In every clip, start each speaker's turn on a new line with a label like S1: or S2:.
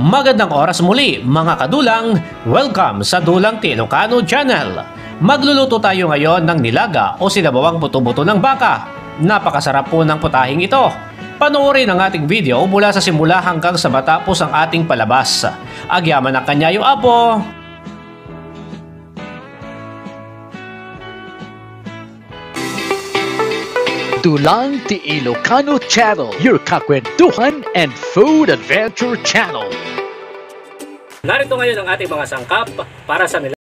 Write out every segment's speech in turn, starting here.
S1: Magandang oras muli mga kadulang, welcome sa Dulang Ilocano Channel. Magluluto tayo ngayon ng nilaga o sinabawang buto-buto ng baka. Napakasarap po ng putahing ito. Panoorin ang ating video mula sa simula hanggang sa matapos ang ating palabas. Agyaman ang kanyayo apo!
S2: Dulang Ilocano Channel, your kakwentuhan and food adventure channel.
S1: Narito ngayon ang ating mga sangkap para sa nilaga.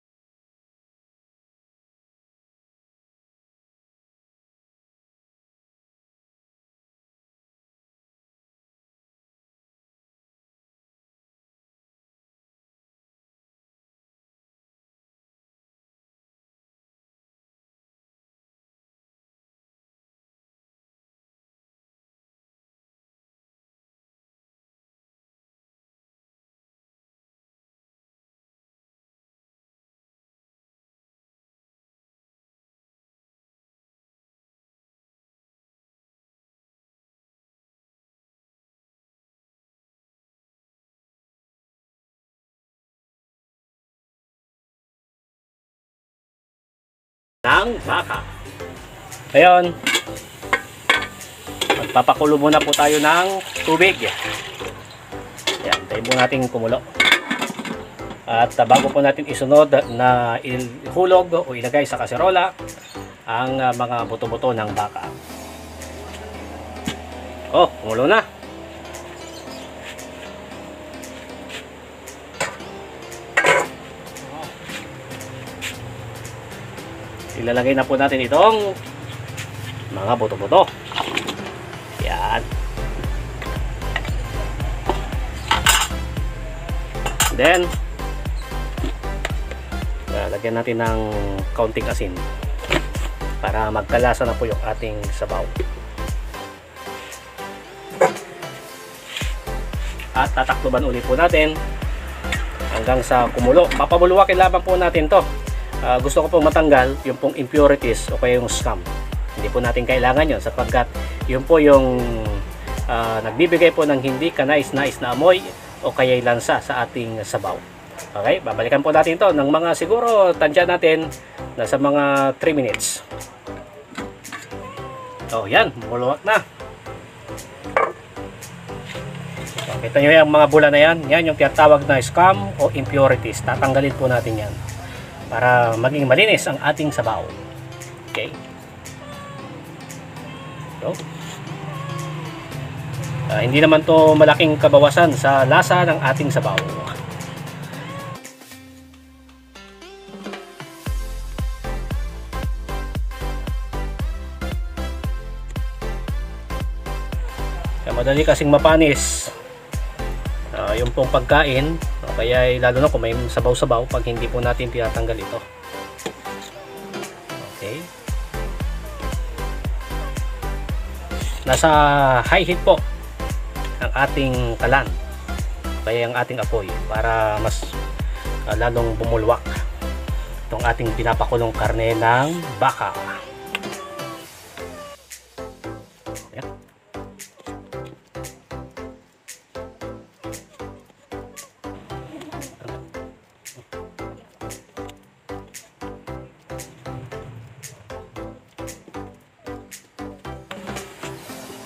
S1: Ng baka. Ngayon, magpapakulo muna po tayo ng tubig. Yan, tayo po natin kumulo. At bago po natin isunod na ihulog o ilagay sa kaserola ang mga buto-buto ng baka. Oh, kumulo na. Ilalagay na po natin itong mga buto-buto. Yan. Then, lagyan natin ng kaunting asin para magkalasa na po yung ating sabaw. At tatakloban ulit po natin hanggang sa kumulo. Papabuluwakin lamang po natin to. Gusto ko pong matanggal yung pong impurities o kaya yung scum. Hindi po natin kailangan yon sapagkat yun po yung nagbibigay po ng hindi kanais-nais na amoy o kaya lansa sa ating sabaw. Okay, babalikan po natin to ng mga siguro tansya natin na sa mga 3 minutes. So yan, buluwak na. So, kita nyo yung mga bula na yan. Yan yung tinatawag na scum o impurities. Tatanggalin po natin yan para maging malinis ang ating sabaw. Okay. So, hindi naman to malaking kabawasan sa lasa ng ating sabaw. Madali kasing mapanis yung pong pagkain, kaya lalo na kung may sabaw-sabaw pag hindi po natin tinatanggal ito. Okay, nasa high heat po ang ating kalan, kaya ang ating apoy para mas lalong bumulwak itong ating pinapakulong karne ng baka.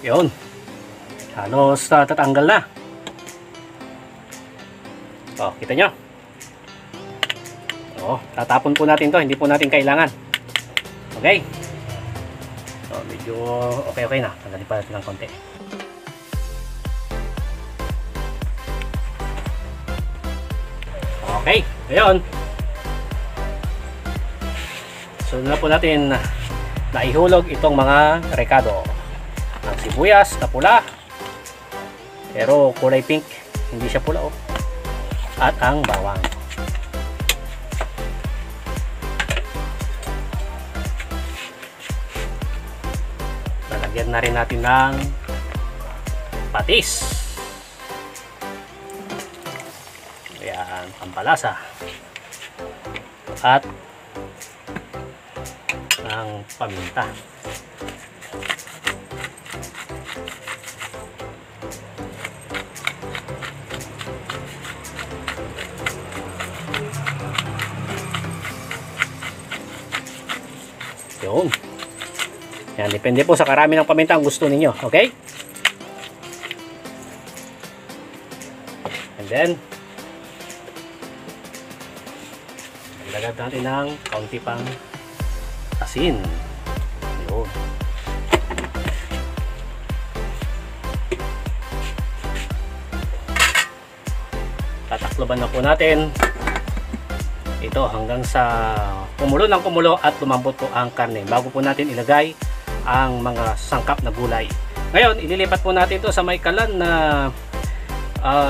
S1: Yun, halos tatanggal na. Oh, kita nyo. Oh, tatapon po natin to, hindi po natin kailangan. Okay. So, medyo okay na. Tanggalin pa natin ng konti. Okay, ngayon. So, na po natin na ihulog itong mga rekado. Ang sibuyas na pula pero kulay pink, hindi siya pula at ang bawang. Lalagyan na rin natin ng patis. Ayan, pampalasa at ang paminta. Yun. Yan, depende po sa karami ng paminta ang gusto ninyo. Okay? And then, lagyan natin ng kaunti pang asin. Yun. Tatakloban na po natin ito hanggang sa kumulo ng kumulo at lumambot po ang karne bago po natin ilagay ang mga sangkap na gulay. Ngayon, ililipat po natin ito sa may kalan na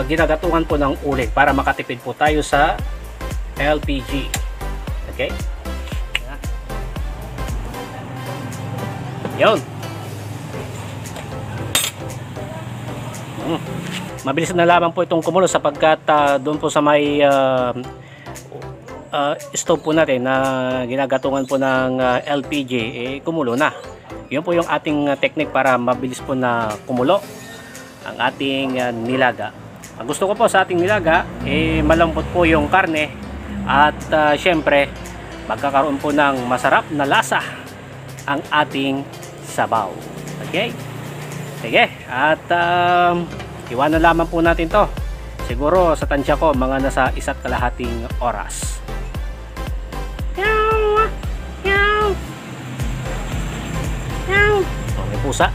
S1: ginagatungan po ng uling para makatipid po tayo sa LPG. Okay? Yun. Mabilis na lamang po itong kumulo sapagkat doon po sa may stove po natin na ginagatungan po ng LPG kumulo na. Yun po yung ating technique para mabilis po na kumulo ang ating nilaga. Ang gusto ko po sa ating nilaga malambot po yung karne at syempre magkakaroon po ng masarap na lasa ang ating sabaw. Okay? Sige, at iwanan lamang po natin to. Siguro sa tansya ko mga nasa 1.5 oras. Meow! Meow! Meow! Oh, may pusa.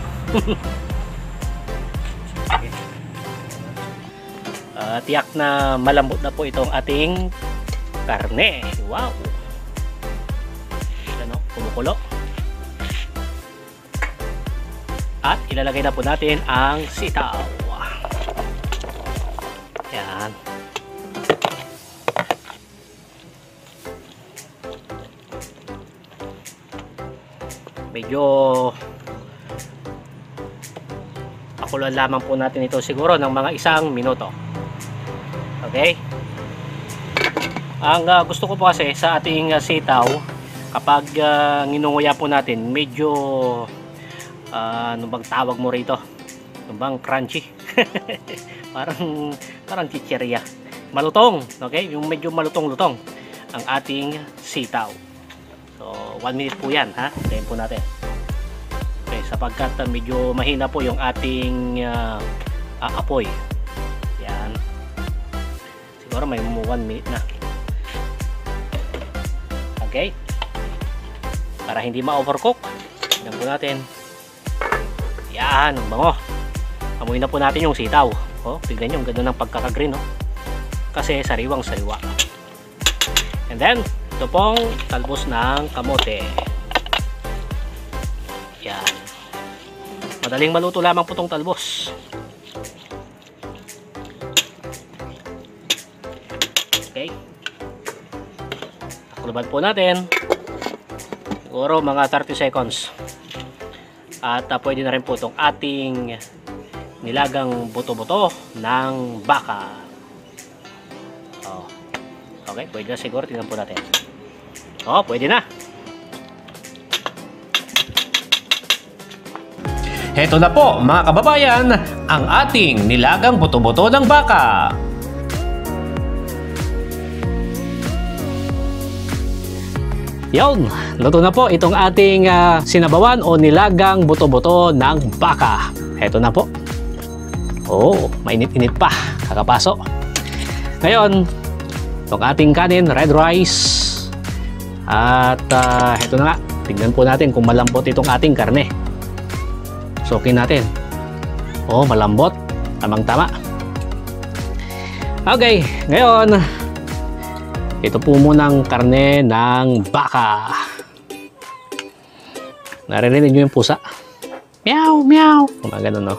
S1: Tiyak na malambot na po itong ating karne. Wow! Ano, kumukulo. At ilalagay na po natin ang sitaw. Yan. Medyo pakuluan lamang po natin ito siguro ng mga 1 minuto. Okay? Ang gusto ko po kasi sa ating sitaw, kapag nginunguya po natin, medyo ano bang tawag mo rito? Ano bang crunchy? parang chicheria. Malutong, okay? Yung medyo malutong-lutong ang ating sitaw. So, 1 minute po yan, ha? Tayin po natin. Okay, sapagkat medyo mahina po yung ating apoy. Yan. Siguro may 1 minute na. Okay? Para hindi ma-overcook, tignan po natin. Yan, ang bango. Amoy na po natin yung sitaw. Oh, tignan nyo, ang ganda ng pagkakagreen, oh. Kasi sariwang sariwa. And then, ito pong talbos ng kamote. Yan. Madaling maluto lamang po itong talbos. Okay. Takluban po natin. Siguro mga 30 seconds. At pwede na rin po itong ating nilagang buto-buto ng baka. Oh. Okay, pwede na siguro. Tingnan po natin. Oh, pwede na.
S3: Heto na po mga kababayan, ang ating nilagang buto-buto ng baka.
S1: Yun, luto na po itong ating sinabawan o nilagang buto-buto ng baka. Heto na po. Oh, mainit-init pa. Kakapaso. Ngayon, itong ating kanin, red rice. At heto na nga. Tignan po natin kung malambot itong ating karne. Sokin natin. Oh, malambot. Tamang-tama. Okay, ngayon, ito po munang karne ng baka. Naririnig nyo yung pusa? Meow, meow. Mga ganun, no?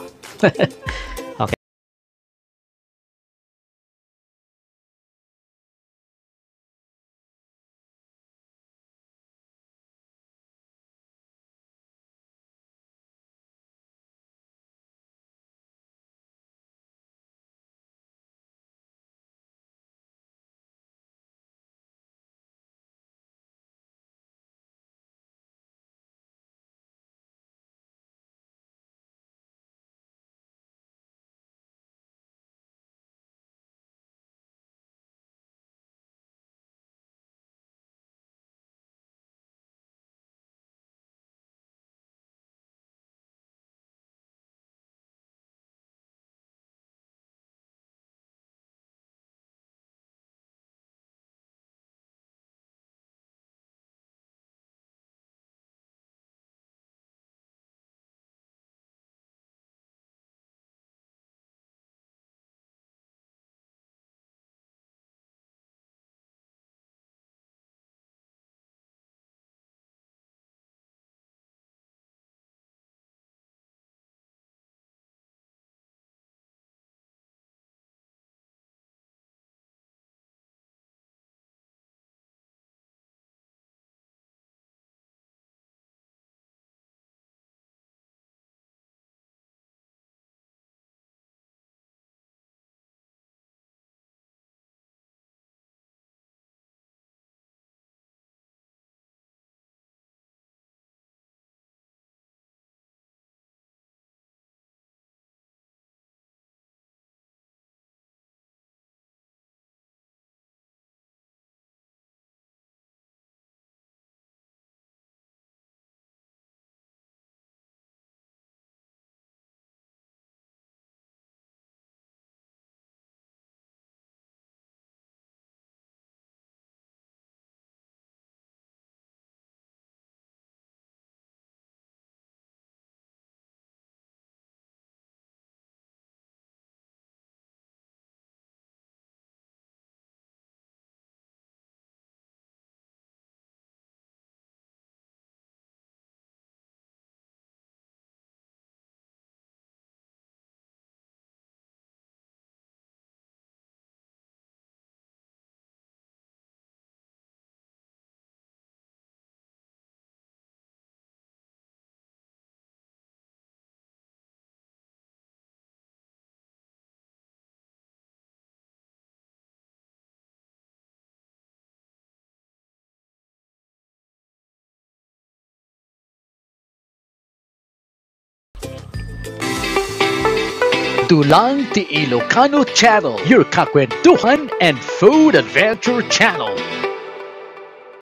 S2: Dulang Ti Ilocano Channel, your kakwentuhan and food adventure channel.